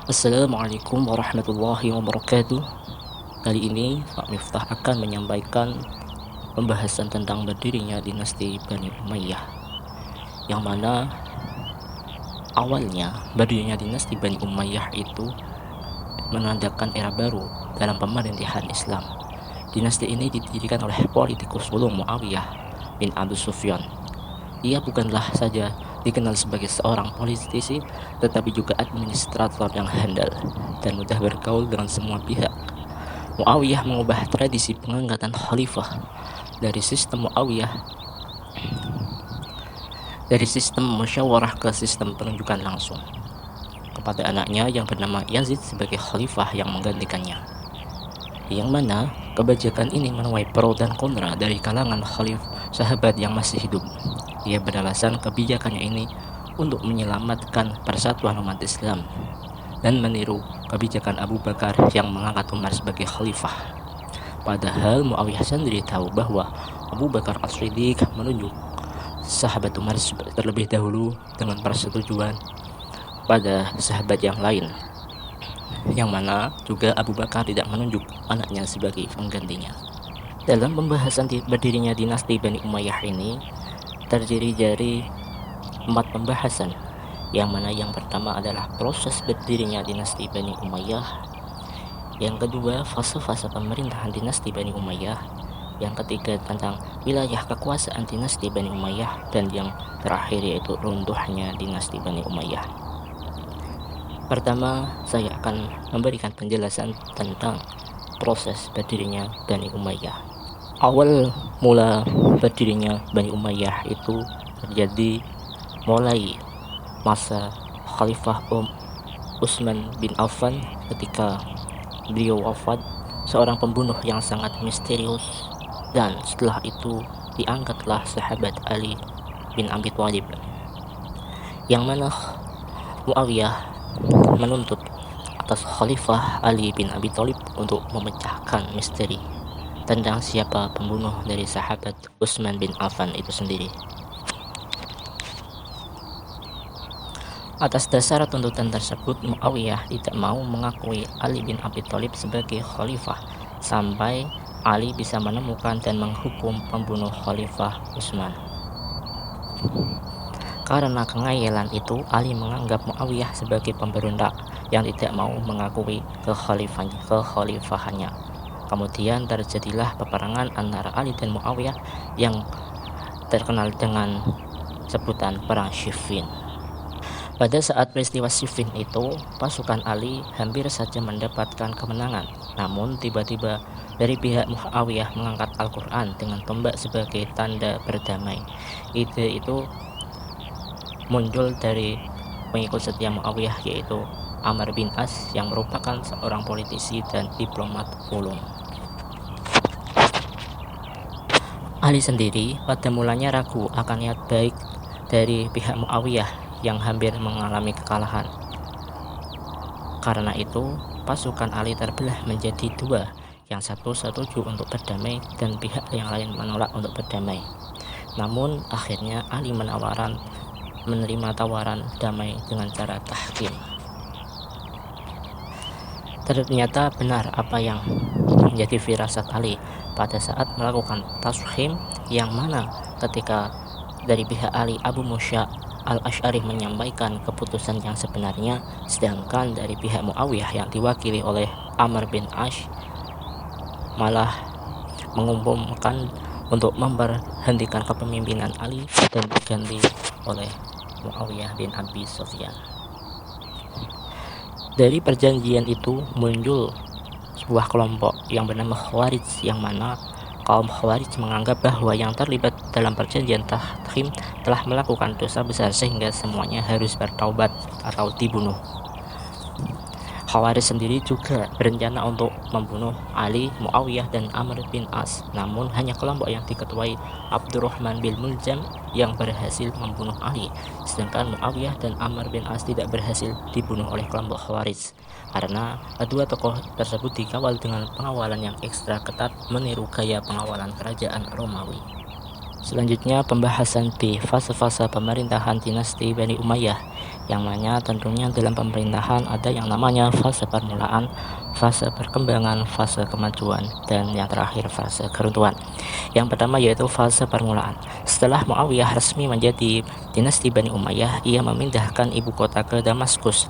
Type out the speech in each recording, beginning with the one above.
Assalamualaikum warahmatullahi wabarakatuh. Kali ini Pak Miftah akan menyampaikan pembahasan tentang berdirinya dinasti Bani Umayyah, yang mana awalnya berdirinya dinasti Bani Umayyah itu menandakan era baru dalam pemerintahan Islam. Dinasti ini didirikan oleh politikus sulung Muawiyah bin Abu Sufyan. Ia bukanlah saja dikenal sebagai seorang politisi, tetapi juga administrator yang handal dan mudah bergaul dengan semua pihak. Muawiyah mengubah tradisi pengangkatan khalifah dari sistem Muawiyah dari sistem musyawarah ke sistem penunjukan langsung kepada anaknya yang bernama Yazid sebagai khalifah yang menggantikannya. Yang mana kebijakan ini menuai pro dan kontra dari kalangan sahabat yang masih hidup. Ia beralasan kebijakannya ini untuk menyelamatkan persatuan umat Islam dan meniru kebijakan Abu Bakar yang mengangkat Umar sebagai khalifah. Padahal Muawiyah sendiri tahu bahwa Abu Bakar As-Siddiq menunjuk sahabat Umar terlebih dahulu dengan persetujuan pada sahabat yang lain, yang mana juga Abu Bakar tidak menunjuk anaknya sebagai penggantinya. Dalam pembahasan berdirinya dinasti Bani Umayyah ini terdiri dari 4 pembahasan, yang mana yang pertama adalah proses berdirinya dinasti Bani Umayyah, yang kedua fase-fase pemerintahan dinasti Bani Umayyah, yang ketiga tentang wilayah kekuasaan dinasti Bani Umayyah, dan yang terakhir yaitu runtuhnya dinasti Bani Umayyah. Pertama, saya akan memberikan penjelasan tentang proses berdirinya Bani Umayyah. Awal mula berdirinya Bani Umayyah itu terjadi mulai masa Khalifah Utsman bin Affan ketika beliau wafat, seorang pembunuh yang sangat misterius, dan setelah itu diangkatlah sahabat Ali bin Abi Thalib, yang mana Muawiyah menuntut atas Khalifah Ali bin Abi Thalib untuk memecahkan misteri tentang siapa pembunuh dari sahabat Utsman bin Affan itu sendiri. Atas dasar tuntutan tersebut, Muawiyah tidak mau mengakui Ali bin Abi Thalib sebagai khalifah sampai Ali bisa menemukan dan menghukum pembunuh Khalifah Utsman. Karena kengayelan itu, Ali menganggap Muawiyah sebagai pemberontak yang tidak mau mengakui kekhalifahannya. Kemudian terjadilah peperangan antara Ali dan Muawiyah yang terkenal dengan sebutan Perang Siffin. Pada saat peristiwa Siffin itu, pasukan Ali hampir saja mendapatkan kemenangan. Namun tiba-tiba dari pihak Muawiyah mengangkat Al-Quran dengan tombak sebagai tanda berdamai. Ide itu muncul dari pengikut setia Muawiyah, yaitu Amr bin As, yang merupakan seorang politisi dan diplomat ulung. Ali sendiri pada mulanya ragu akan niat baik dari pihak Muawiyah yang hampir mengalami kekalahan. Karena itu, pasukan Ali terbelah menjadi dua, yang satu setuju untuk berdamai dan pihak yang lain menolak untuk berdamai. Namun akhirnya Ali menerima tawaran damai dengan cara tahkim. Ternyata benar apa yang menjadi firasat Ali pada saat melakukan tashkim, yang mana ketika dari pihak Ali, Abu Musa al-Asy'ari menyampaikan keputusan yang sebenarnya, sedangkan dari pihak Muawiyah yang diwakili oleh Amr bin As malah mengumumkan untuk memberhentikan kepemimpinan Ali dan diganti oleh Muawiyah bin Abi Sufyan. Dari perjanjian itu muncul sebuah kelompok yang bernama Khawarij, yang mana kaum Khawarij menganggap bahwa yang terlibat dalam perjanjian tahkim telah melakukan dosa besar sehingga semuanya harus bertaubat atau dibunuh. Khawarij sendiri juga berencana untuk membunuh Ali, Muawiyah, dan Amr bin As, namun hanya kelompok yang diketuai Abdurrahman bin Muljam yang berhasil membunuh Ali, sedangkan Muawiyah dan Amr bin As tidak berhasil dibunuh oleh kelompok Khawarij, karena kedua tokoh tersebut dikawal dengan pengawalan yang ekstra ketat meniru gaya pengawalan kerajaan Romawi. Selanjutnya pembahasan B, fase-fase pemerintahan dinasti Bani Umayyah, yang mana tentunya dalam pemerintahan ada yang namanya fase permulaan, fase perkembangan, fase kemajuan, dan yang terakhir fase keruntuhan. Yang pertama yaitu fase permulaan. Setelah Muawiyah resmi menjadi dinasti Bani Umayyah, ia memindahkan ibu kota ke Damaskus.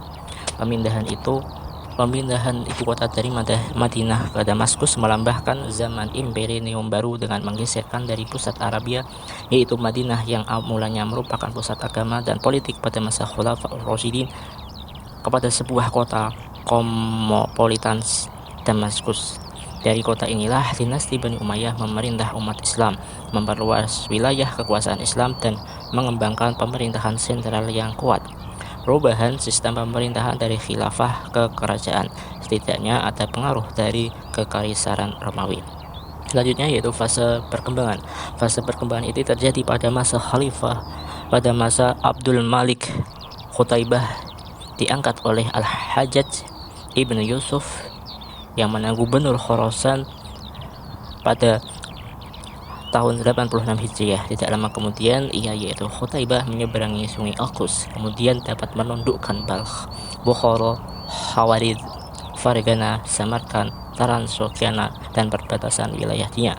Pemindahan ibu kota dari Madinah ke Damaskus melambangkan zaman imperium baru dengan menggeserkan dari pusat Arabia, yaitu Madinah yang mulanya merupakan pusat agama dan politik pada masa Khulafaur Rasyidin, kepada sebuah kota kosmopolitan Damaskus. Dari kota inilah dinasti Bani Umayyah memerintah umat Islam, memperluas wilayah kekuasaan Islam, dan mengembangkan pemerintahan sentral yang kuat. Perubahan sistem pemerintahan dari khilafah ke kerajaan setidaknya ada pengaruh dari kekaisaran Romawi. Selanjutnya yaitu fase perkembangan. Fase perkembangan itu terjadi pada masa khalifah, pada masa Abdul Malik Qutaibah diangkat oleh Al-Hajjaj Ibnu Yusuf yang mana gubernur Khorasan pada tahun 86 Hijriah. Tidak lama kemudian ia yaitu Qutaibah menyeberangi sungai Okhus, kemudian dapat menundukkan Balkh, Bukhara, Khawarizm, Fargana, Samarkand, Transoxiana, dan perbatasan wilayah Dia.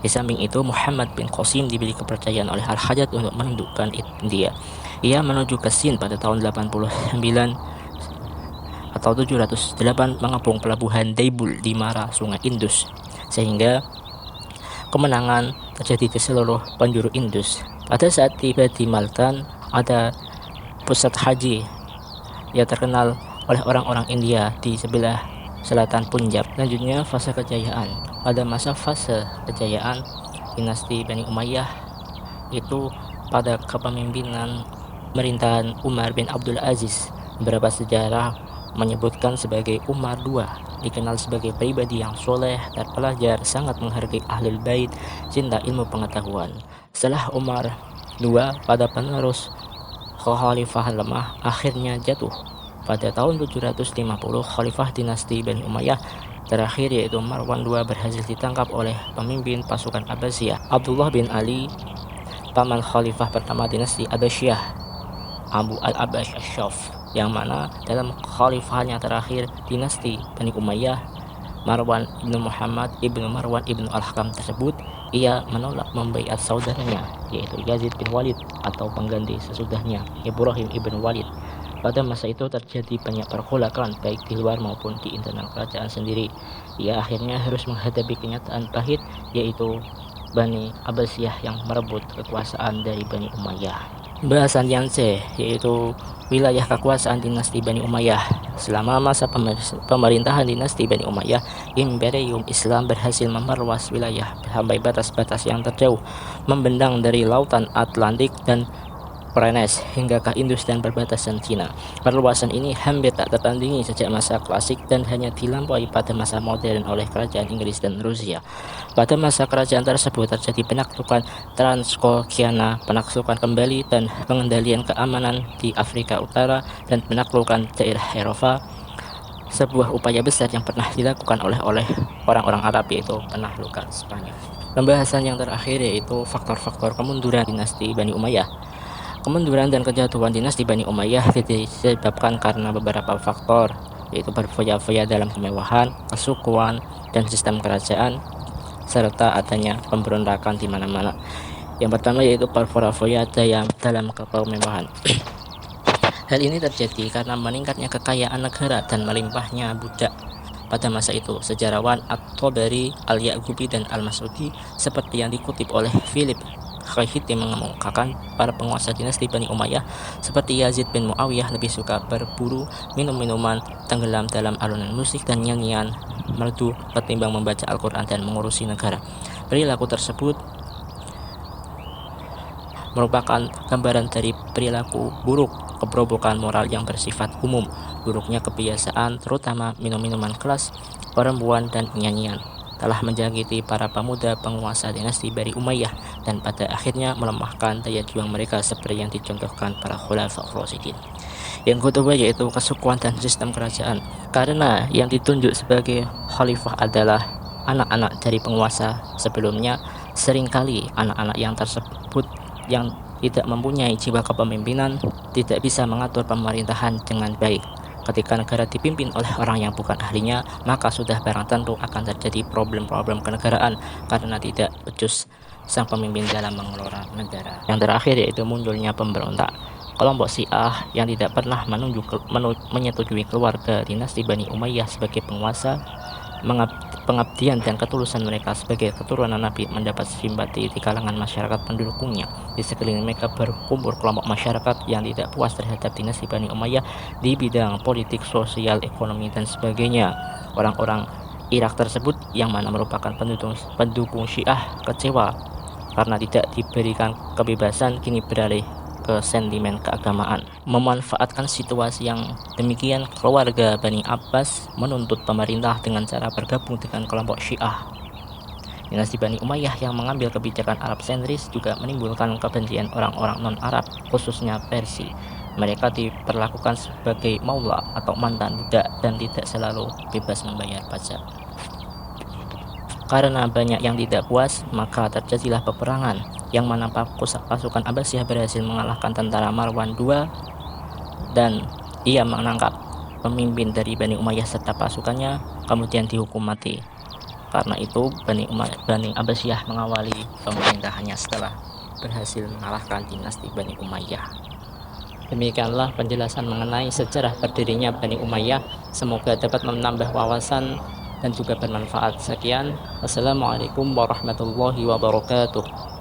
Di samping itu, Muhammad bin Qasim diberi kepercayaan oleh Al-Hajjaj untuk menundukkan India. Ia menuju ke Sind pada tahun 89 atau 708, mengepung pelabuhan Daibul di Mara Sungai Indus, sehingga kemenangan terjadi di seluruh penjuru Indus. Pada saat tiba di Multan, ada pusat haji yang terkenal oleh orang-orang India di sebelah selatan Punjab. Selanjutnya fase kejayaan. Pada masa fase kejayaan dinasti Bani Umayyah itu pada kepemimpinan pemerintahan Umar bin Abdul Aziz. Beberapa sejarah menyebutkan sebagai Umar II, dikenal sebagai pribadi yang soleh, terpelajar, sangat menghargai ahlul bait, cinta ilmu pengetahuan. Setelah Umar II, pada penerus kekhalifahan lemah akhirnya jatuh. Pada tahun 750, khalifah dinasti Bani Umayyah terakhir yaitu Marwan II berhasil ditangkap oleh pemimpin pasukan Abbasiyah, Abdullah bin Ali, paman khalifah pertama dinasti Abbasiyah, Abu al-Abbas Asyaf, yang mana dalam khalifahannya terakhir dinasti Bani Umayyah, Marwan ibnu Muhammad ibnu Marwan ibnu Al-Hakam tersebut, ia menolak membaiat saudaranya yaitu Yazid bin Walid atau pengganti sesudahnya Ibrahim ibnu Walid. Pada masa itu terjadi banyak pergolakan baik di luar maupun di internal kerajaan sendiri. Ia akhirnya harus menghadapi kenyataan pahit, yaitu Bani Abbasiyah yang merebut kekuasaan dari Bani Umayyah. Bahasan yang C, yaitu wilayah kekuasaan dinasti Bani Umayyah. Selama masa pemerintahan dinasti Bani Umayyah, Imperium Islam berhasil memperluas wilayah sampai batas-batas yang terjauh, membentang dari lautan Atlantik dan Perennes hingga ke Indus dan perbatasan Cina. Perluasan ini hampir tak tertandingi sejak masa klasik dan hanya dilampaui pada masa modern oleh kerajaan Inggris dan Rusia. Pada masa kerajaan tersebut terjadi penaklukan Transoxiana, penaklukan kembali dan pengendalian keamanan di Afrika Utara, dan penaklukan daerah Eropa, sebuah upaya besar yang pernah dilakukan oleh orang-orang Arab, yaitu penaklukan Spanyol. Pembahasan yang terakhir yaitu faktor-faktor kemunduran dinasti Bani Umayyah. Kemunduran dan kejatuhan dinasti Bani Umayyah disebabkan karena beberapa faktor, yaitu berfoya-foya dalam kemewahan, kesukuan, dan sistem kerajaan, serta adanya pemberontakan di mana-mana. Yang pertama yaitu berfoya-foya dalam kemewahan. Hal ini terjadi karena meningkatnya kekayaan negara dan melimpahnya budak. Pada masa itu, sejarawan At-Tabari, Al-Yaqubi, dan Al-Masudi, seperti yang dikutip oleh Philip Khayhiti, mengemukakan para penguasa dinasti Bani Umayyah seperti Yazid bin Muawiyah lebih suka berburu, minum minuman, tenggelam dalam alunan musik dan nyanyian merdu ketimbang membaca Al-Quran dan mengurusi negara. Perilaku tersebut merupakan gambaran dari perilaku buruk, keberobokan moral yang bersifat umum, buruknya kebiasaan terutama minum-minuman keras, perempuan, dan nyanyian telah menjangkiti para pemuda penguasa dinasti Bani Umayyah dan pada akhirnya melemahkan daya juang mereka seperti yang dicontohkan para Khulafaur Rasyidin. Yang kedua yaitu kesukuan dan sistem kerajaan. Karena yang ditunjuk sebagai khalifah adalah anak-anak dari penguasa sebelumnya, seringkali anak-anak yang tersebut yang tidak mempunyai jiwa kepemimpinan, tidak bisa mengatur pemerintahan dengan baik. Ketika negara dipimpin oleh orang yang bukan ahlinya, maka sudah barang tentu akan terjadi problem-problem kenegaraan karena tidak becus sang pemimpin dalam mengelola negara. Yang terakhir yaitu munculnya pemberontak. Kelompok Syiah yang tidak pernah menyetujui keluarga dinasti Bani Umayyah sebagai penguasa, pengabdian dan ketulusan mereka sebagai keturunan Nabi mendapat simpati di kalangan masyarakat pendukungnya. Di sekeliling mereka berkumpul kelompok masyarakat yang tidak puas terhadap dinasti Bani Umayyah di bidang politik, sosial, ekonomi, dan sebagainya. Orang-orang Irak tersebut yang mana merupakan pendukung Syiah kecewa karena tidak diberikan kebebasan, kini beralih ke sentimen keagamaan. Memanfaatkan situasi yang demikian, keluarga Bani Abbas menuntut pemerintah dengan cara bergabung dengan kelompok Syiah. Dinasti Bani Umayyah yang mengambil kebijakan Arab sentris juga menimbulkan kebencian orang-orang non-Arab, khususnya Persia. Mereka diperlakukan sebagai maula atau mantan budak dan tidak selalu bebas membayar pajak. Karena banyak yang tidak puas, maka terjadilah peperangan yang mana pasukan Abbasiyah berhasil mengalahkan tentara Marwan II dan ia menangkap pemimpin dari Bani Umayyah serta pasukannya, kemudian dihukum mati. Karena itu Bani Abbasiyah mengawali pemerintahannya setelah berhasil mengalahkan dinasti Bani Umayyah. Demikianlah penjelasan mengenai sejarah berdirinya Bani Umayyah. Semoga dapat menambah wawasan dan juga bermanfaat. Sekian, wassalamualaikum warahmatullahi wabarakatuh.